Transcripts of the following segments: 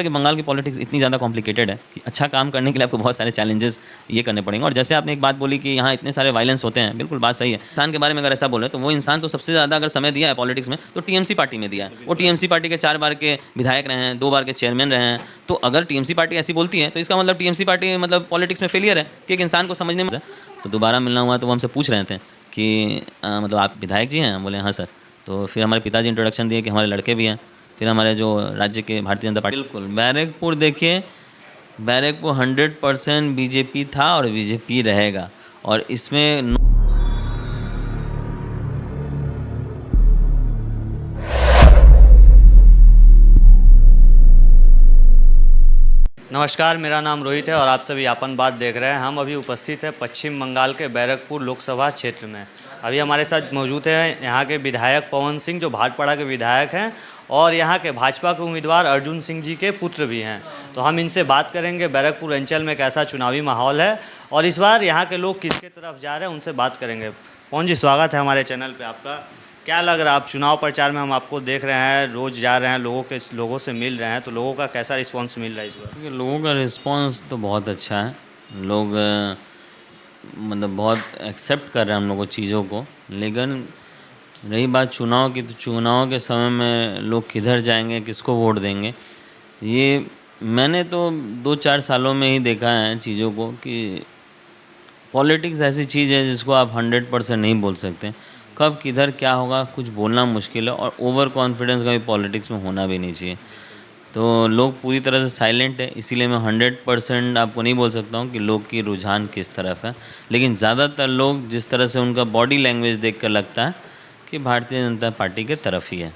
कि बंगाल की पॉलिटिक्स इतनी ज़्यादा कॉम्प्लिकेटेड है कि अच्छा काम करने के लिए आपको बहुत सारे चैलेंजेस ये करने पड़ेंगे। और जैसे आपने एक बात बोली कि यहाँ इतने सारे वायलेंस होते हैं, बिल्कुल बात सही है। इंसान के बारे में अगर ऐसा बोले तो वो इंसान तो सबसे ज़्यादा अगर समय दिया है पॉलिटिक्स में तो टीएमसी पार्टी में दिया है। वो टीएमसी पार्टी के 4 बार के विधायक रहे हैं, 2 बार के चेयरमैन रहे हैं। तो अगर टीएमसी पार्टी ऐसी बोलती है तो इसका मतलब टीएमसी पार्टी मतलब पॉलिटिक्स में फेलियर है कि एक इंसान को समझने में। तो दोबारा मिलना हुआ तो वो हमसे पूछ रहे थे कि मतलब आप विधायक जी हैं? हम बोले हाँ सर। तो फिर हमारे पिताजी इंट्रोडक्शन दिए कि हमारे लड़के भी हैं। फिर हमारे जो राज्य के भारतीय जनता पार्टी, बिल्कुल बैरकपुर देखिए, बैरकपुर 100% बीजेपी था और बीजेपी रहेगा। और इसमें नमस्कार, मेरा नाम रोहित है और आप सभी आपन बात देख रहे हैं। हम अभी उपस्थित हैं पश्चिम बंगाल के बैरकपुर लोकसभा क्षेत्र में। अभी हमारे साथ मौजूद हैं यहाँ के विधायक पवन सिंह, जो भाटपाड़ा के विधायक हैं, और यहाँ के भाजपा के उम्मीदवार अर्जुन सिंह जी के पुत्र भी हैं। तो हम इनसे बात करेंगे बैरकपुर अंचल में कैसा चुनावी माहौल है और इस बार यहाँ के लोग किसके तरफ जा रहे हैं, उनसे बात करेंगे। पवन जी, स्वागत है हमारे चैनल पर आपका। क्या लग रहा है, आप चुनाव प्रचार में हम आपको देख रहे हैं, रोज़ जा रहे हैं, लोगों से मिल रहे हैं, तो लोगों का कैसा रिस्पांस मिल रहा है इस बार? क्योंकि लोगों का रिस्पांस तो बहुत अच्छा है। लोग मतलब बहुत एक्सेप्ट कर रहे हैं हम लोगों चीज़ों को। लेकिन रही बात चुनाव की, तो चुनाव के समय में लोग किधर जाएंगे, किसको वोट देंगे, ये मैंने तो 2-4 सालों में ही देखा है चीज़ों को कि पॉलिटिक्स ऐसी चीज़ है जिसको आप 100% नहीं बोल सकते। कब किधर क्या होगा कुछ बोलना मुश्किल है, और ओवर कॉन्फिडेंस कभी पॉलिटिक्स में होना भी नहीं चाहिए। तो लोग पूरी तरह से साइलेंट है, इसीलिए मैं 100% आपको नहीं बोल सकता हूँ कि लोग की रुझान किस तरफ है। लेकिन ज़्यादातर लोग जिस तरह से उनका बॉडी लैंग्वेज देख कर लगता है कि भारतीय जनता पार्टी के तरफ ही है।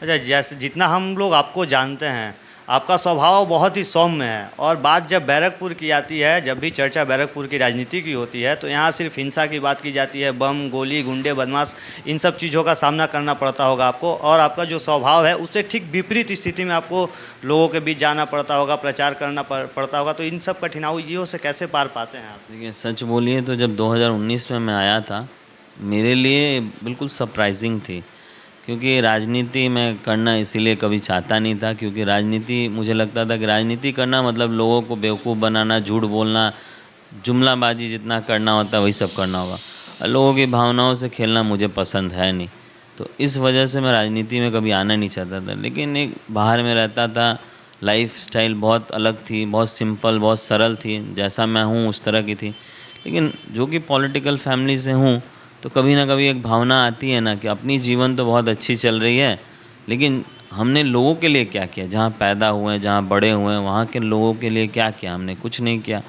अच्छा, जैसे जितना हम लोग आपको जानते हैं, आपका स्वभाव बहुत ही सौम्य है, और बात जब बैरकपुर की आती है, जब भी चर्चा बैरकपुर की राजनीति की होती है, तो यहाँ सिर्फ हिंसा की बात की जाती है। बम, गोली, गुंडे, बदमाश, इन सब चीज़ों का सामना करना पड़ता होगा आपको, और आपका जो स्वभाव है उससे ठीक विपरीत स्थिति में आपको लोगों के बीच जाना पड़ता होगा, प्रचार करना पड़ता होगा। तो इन सब कठिनाइयों से कैसे पार पाते हैं आप? देखिए, सच बोलिए तो जब 2019 में मैं आया था, मेरे लिए बिल्कुल सरप्राइजिंग थी। क्योंकि राजनीति मैं करना इसीलिए कभी चाहता नहीं था, क्योंकि राजनीति मुझे लगता था कि राजनीति करना मतलब लोगों को बेवकूफ़ बनाना, झूठ बोलना, जुमलाबाजी जितना करना होता है वही सब करना होगा। और लोगों की भावनाओं से खेलना मुझे पसंद है नहीं। तो इस वजह से मैं राजनीति में कभी आना नहीं चाहता था। लेकिन एक बाहर में रहता था, लाइफ स्टाइल बहुत अलग थी, बहुत सिंपल, बहुत सरल थी, जैसा मैं हूँ उस तरह की थी। लेकिन जो कि पॉलिटिकल फैमिली से हूँ, तो कभी ना कभी एक भावना आती है ना कि अपनी जीवन तो बहुत अच्छी चल रही है, लेकिन हमने लोगों के लिए क्या किया? जहाँ पैदा हुए हैं, जहाँ बड़े हुए हैं, वहाँ के लोगों के लिए क्या किया? हमने कुछ नहीं किया।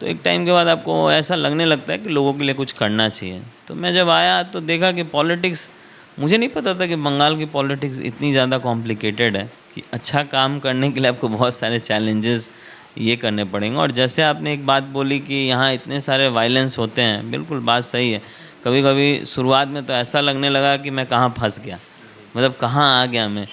तो एक टाइम के बाद आपको ऐसा लगने लगता है कि लोगों के लिए कुछ करना चाहिए। तो मैं जब आया तो देखा कि पॉलिटिक्स, मुझे नहीं पता था कि बंगाल की पॉलिटिक्स इतनी ज़्यादा कॉम्प्लिकेटेड है कि अच्छा काम करने के लिए आपको बहुत सारे चैलेंजेस ये करने पड़ेंगे। और जैसे आपने एक बात बोली कि यहाँ इतने सारे वायलेंस होते हैं, बिल्कुल बात सही है। कभी कभी शुरुआत में तो ऐसा लगने लगा कि मैं कहाँ फंस गया, मतलब कहाँ आ गया मैं।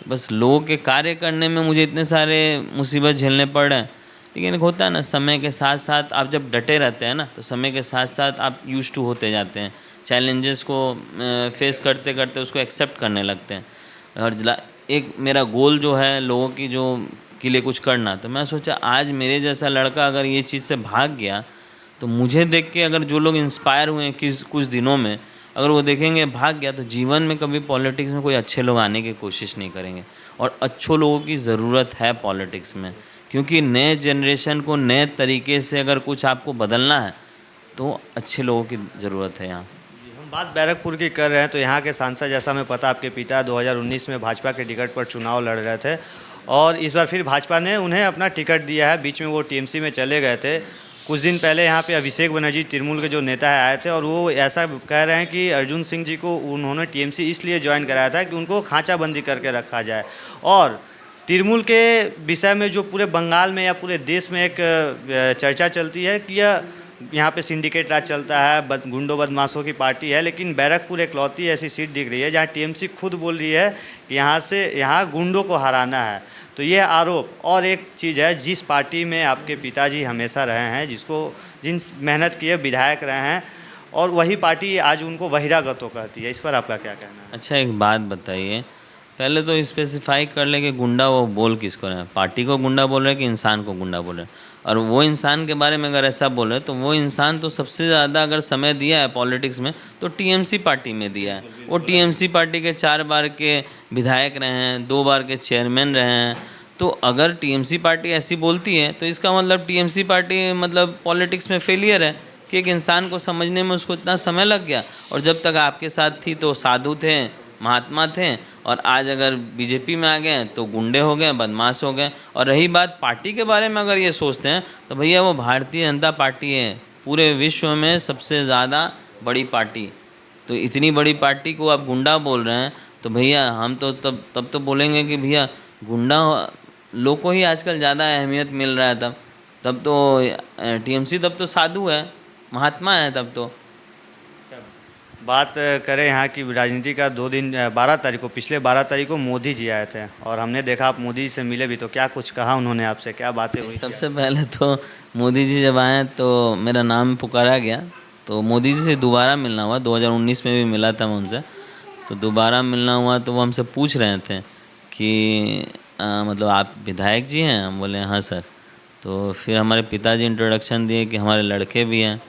बस लोगों के कार्य करने में मुझे इतने सारे मुसीबत झेलने पड़ रहे हैं। लेकिन एक होता है ना, समय के साथ साथ आप जब डटे रहते हैं ना, तो समय के साथ साथ आप यूज्ड टू होते जाते हैं, चैलेंजेस को फेस करते करते उसको एक्सेप्ट करने लगते हैं। और एक मेरा गोल जो है लोगों की जो के लिए कुछ करना, तो मैं सोचा आज मेरे जैसा लड़का अगर ये चीज़ से भाग गया, तो मुझे देख के अगर जो लोग इंस्पायर हुए हैं कुछ दिनों में, अगर वो देखेंगे भाग गया, तो जीवन में कभी पॉलिटिक्स में कोई अच्छे लोग आने की कोशिश नहीं करेंगे। और अच्छे लोगों की ज़रूरत है पॉलिटिक्स में, क्योंकि नए जनरेशन को नए तरीके से अगर कुछ आपको बदलना है तो अच्छे लोगों की ज़रूरत है यहाँ। हम बात बैरकपुर की कर रहे हैं, तो यहाँ के सांसद, जैसा हमें पता, आपके पिता 2019 में भाजपा के टिकट पर चुनाव लड़ रहे थे, और इस बार फिर भाजपा ने उन्हें अपना टिकट दिया है। बीच में वो टीएमसी में चले गए थे। कुछ दिन पहले यहाँ पे अभिषेक बनर्जी, तृणमूल के जो नेता है, आए थे, और वो ऐसा कह रहे हैं कि अर्जुन सिंह जी को उन्होंने टीएमसी इसलिए ज्वाइन कराया था कि उनको खांचाबंदी करके रखा जाए। और तृणमूल के विषय में जो पूरे बंगाल में या पूरे देश में एक चर्चा चलती है कि यह यहाँ पे सिंडिकेट राज चलता है, गुंडों बदमाशों की पार्टी है। लेकिन बैरकपुर एकलौती ऐसी सीट दिख रही है जहाँ टीएमसी खुद बोल रही है कि यहाँ गुंडों को हराना है। तो ये आरोप, और एक चीज़ है, जिस पार्टी में आपके पिताजी हमेशा रहे हैं, जिन मेहनत किए विधायक रहे हैं, और वही पार्टी आज उनको बहिरागतों कहती है। इस पर आपका क्या कहना है? अच्छा, एक बात बताइए पहले तो स्पेसिफाई कर ले कि गुंडा वो बोल किसको रहे हैं, पार्टी को गुंडा बोल रहे हैं कि इंसान को गुंडा बोल रहे हैं। और वो इंसान के बारे में अगर ऐसा बोले तो वो इंसान तो सबसे ज़्यादा अगर समय दिया है पॉलिटिक्स में तो टीएमसी पार्टी में दिया है। वो टीएमसी पार्टी के 4 बार के विधायक रहे हैं, 2 बार के चेयरमैन रहे हैं। तो अगर टीएमसी पार्टी ऐसी बोलती है तो इसका मतलब टीएमसी पार्टी मतलब पॉलिटिक्स में फेलियर है कि एक इंसान को समझने में उसको इतना समय लग गया। और जब तक आपके साथ थी तो साधु थे, महात्मा थे, और आज अगर बीजेपी में आ गए हैं तो गुंडे हो गए, बदमाश हो गए। और रही बात पार्टी के बारे में अगर ये सोचते हैं तो भैया वो भारतीय जनता पार्टी है, पूरे विश्व में सबसे ज़्यादा बड़ी पार्टी। तो इतनी बड़ी पार्टी को आप गुंडा बोल रहे हैं तो भैया हम तो तब तो बोलेंगे कि भैया गुंडा लोग को ही आजकल ज़्यादा अहमियत मिल रहा है। तब तो टीएमसी तब तो साधु है, महात्मा है तब तो। बात करें यहाँ की राजनीति का, 2 दिन 12 तारीख को, पिछले 12 तारीख को मोदी जी आए थे और हमने देखा आप मोदी जी से मिले भी, तो क्या कुछ कहा उन्होंने आपसे, क्या बातें हुई? सबसे पहले तो मोदी जी जब आए तो मेरा नाम पुकारा गया, तो मोदी जी से दोबारा मिलना हुआ। 2019 में भी मिला था मैं उनसे, तो दोबारा मिलना हुआ तो वो हमसे पूछ रहे थे कि मतलब आप विधायक जी हैं? हम बोले हाँ सर। तो फिर हमारे पिताजी इंट्रोडक्शन दिए कि हमारे लड़के भी हैं।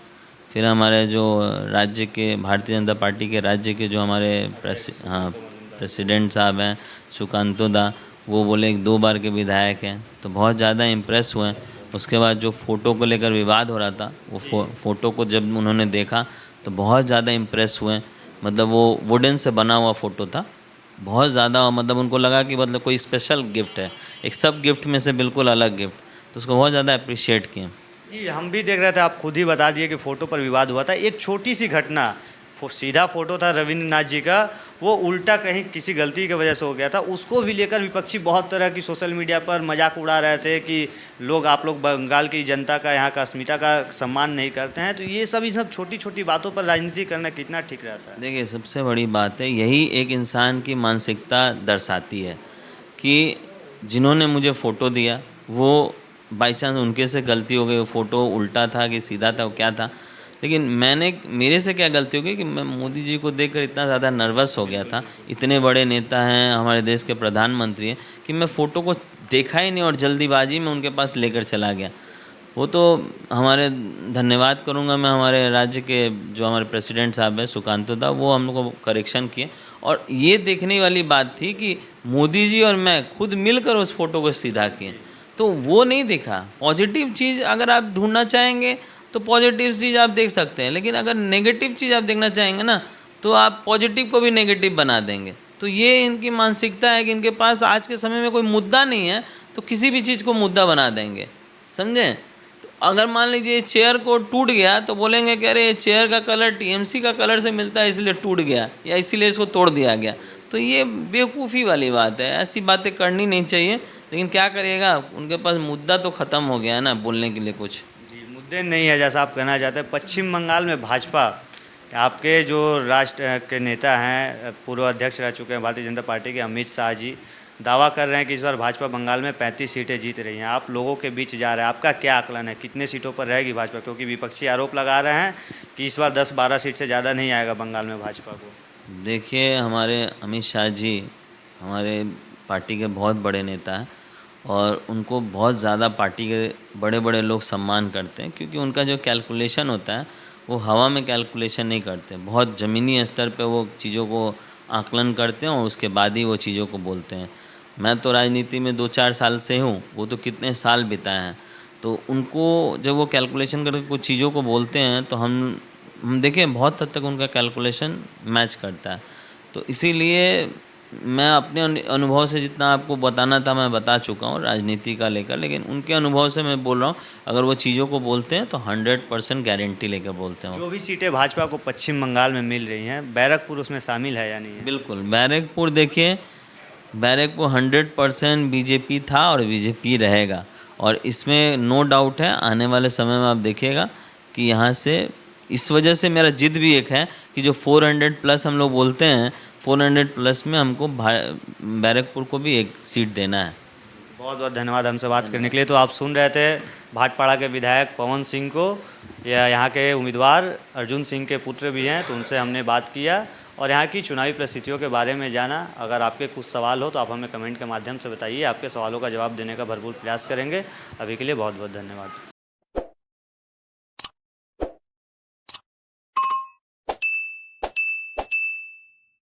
फिर हमारे जो राज्य के भारतीय जनता पार्टी के राज्य के जो हमारे प्रेसिडेंट साहब हैं सुकांतो दा, वो बोले 2 बार के विधायक हैं, तो बहुत ज़्यादा इम्प्रेस हुए। उसके बाद जो फ़ोटो को लेकर विवाद हो रहा था, वो फ़ोटो को जब उन्होंने देखा तो बहुत ज़्यादा इम्प्रेस हुए। मतलब वो वुडन से बना हुआ फ़ोटो था, बहुत ज़्यादा, मतलब उनको लगा कि मतलब कोई स्पेशल गिफ्ट है, एक सब गिफ्ट में से बिल्कुल अलग गिफ्ट, तो उसको बहुत ज़्यादा अप्रिशिएट किए। जी, हम भी देख रहे थे, आप खुद ही बता दिए कि फ़ोटो पर विवाद हुआ था। एक छोटी सी घटना, सीधा फ़ोटो था रविंद्रनाथ जी का, वो उल्टा कहीं किसी गलती की वजह से हो गया था, उसको भी लेकर विपक्षी बहुत तरह की सोशल मीडिया पर मजाक उड़ा रहे थे कि आप लोग बंगाल की जनता का, यहाँ का अस्मिता का सम्मान नहीं करते हैं। तो ये सब छोटी छोटी बातों पर राजनीति करना कितना ठीक रहता है? देखिए, सबसे बड़ी बात है, यही एक इंसान की मानसिकता दर्शाती है कि जिन्होंने मुझे फ़ोटो दिया वो बाई चांस उनके से गलती हो गई, वो फ़ोटो उल्टा था कि सीधा था, वो क्या था, लेकिन मेरे से क्या गलती हो गई कि मैं मोदी जी को देखकर इतना ज़्यादा नर्वस हो गया था। इतने बड़े नेता हैं, हमारे देश के प्रधानमंत्री हैं, कि मैं फ़ोटो को देखा ही नहीं और जल्दीबाजी में उनके पास लेकर चला गया। वो तो हमारे धन्यवाद करूँगा मैं हमारे राज्य के जो हमारे प्रेसिडेंट साहब हैं सुकांतो दा, वो हम लोग को करेक्शन किए। और ये देखने वाली बात थी कि मोदी जी और मैं खुद मिलकर उस फ़ोटो को सीधा किए, तो वो नहीं देखा। पॉजिटिव चीज़ अगर आप ढूंढना चाहेंगे तो पॉजिटिव चीज़ आप देख सकते हैं, लेकिन अगर नेगेटिव चीज़ आप देखना चाहेंगे ना तो आप पॉजिटिव को भी नेगेटिव बना देंगे। तो ये इनकी मानसिकता है कि इनके पास आज के समय में कोई मुद्दा नहीं है तो किसी भी चीज़ को मुद्दा बना देंगे, समझें। तो अगर मान लीजिए चेयर को टूट गया तो बोलेंगे कि अरे चेयर का कलर टीएमसी का कलर से मिलता है इसलिए टूट गया या इसीलिए इसको तोड़ दिया गया। तो ये बेवकूफ़ी वाली बात है, ऐसी बातें करनी नहीं चाहिए। लेकिन क्या करिएगा, उनके पास मुद्दा तो ख़त्म हो गया है ना बोलने के लिए कुछ। जी, मुद्दे नहीं है जैसा आप कहना चाहते हैं। पश्चिम बंगाल में भाजपा, आपके जो राष्ट्र के नेता हैं, पूर्व अध्यक्ष रह चुके हैं भारतीय जनता पार्टी के अमित शाह जी, दावा कर रहे हैं कि इस बार भाजपा बंगाल में 35 सीटें जीत रही हैं। आप लोगों के बीच जा रहे हैं, आपका क्या आकलन है, कितने सीटों पर रहेगी भाजपा? क्योंकि विपक्षी आरोप लगा रहे हैं कि इस बार 10-12 सीट से ज़्यादा नहीं आएगा बंगाल में भाजपा को। देखिए, हमारे अमित शाह जी हमारे पार्टी के बहुत बड़े नेता हैं और उनको बहुत ज़्यादा पार्टी के बड़े बड़े लोग सम्मान करते हैं, क्योंकि उनका जो कैलकुलेशन होता है वो हवा में कैलकुलेशन नहीं करते, बहुत ज़मीनी स्तर पे वो चीज़ों को आकलन करते हैं और उसके बाद ही वो चीज़ों को बोलते हैं। मैं तो राजनीति में 2-4 साल से हूँ, वो तो कितने साल बिताए हैं। तो उनको जब वो कैलकुलेशन करके कुछ चीज़ों को बोलते हैं तो हम देखें बहुत हद तक उनका कैलकुलेशन मैच करता है। तो इसीलिए मैं अपने अनुभव से जितना आपको बताना था मैं बता चुका हूँ राजनीति का लेकर, लेकिन उनके अनुभव से मैं बोल रहा हूँ, अगर वो चीज़ों को बोलते हैं तो 100% गारंटी लेकर बोलते हैं। जो भी सीटें भाजपा को पश्चिम बंगाल में मिल रही हैं, बैरकपुर उसमें शामिल है या नहीं है? बिल्कुल, बैरकपुर देखिए, बैरकपुर 100% बीजेपी था और बीजेपी रहेगा, और इसमें नो डाउट है। आने वाले समय में आप देखिएगा कि यहाँ से, इस वजह से मेरा जिद भी एक है कि जो 400+ हम लोग बोलते हैं, 400+ में हमको बैरकपुर को भी एक सीट देना है। बहुत बहुत धन्यवाद हमसे बात करने के लिए। तो आप सुन रहे थे भाटपाड़ा के विधायक पवन सिंह को, या यहाँ के उम्मीदवार अर्जुन सिंह के पुत्र भी हैं, तो उनसे हमने बात किया और यहाँ की चुनावी परिस्थितियों के बारे में जाना। अगर आपके कुछ सवाल हो तो आप हमें कमेंट के माध्यम से बताइए, आपके सवालों का जवाब देने का भरपूर प्रयास करेंगे। अभी के लिए बहुत बहुत धन्यवाद।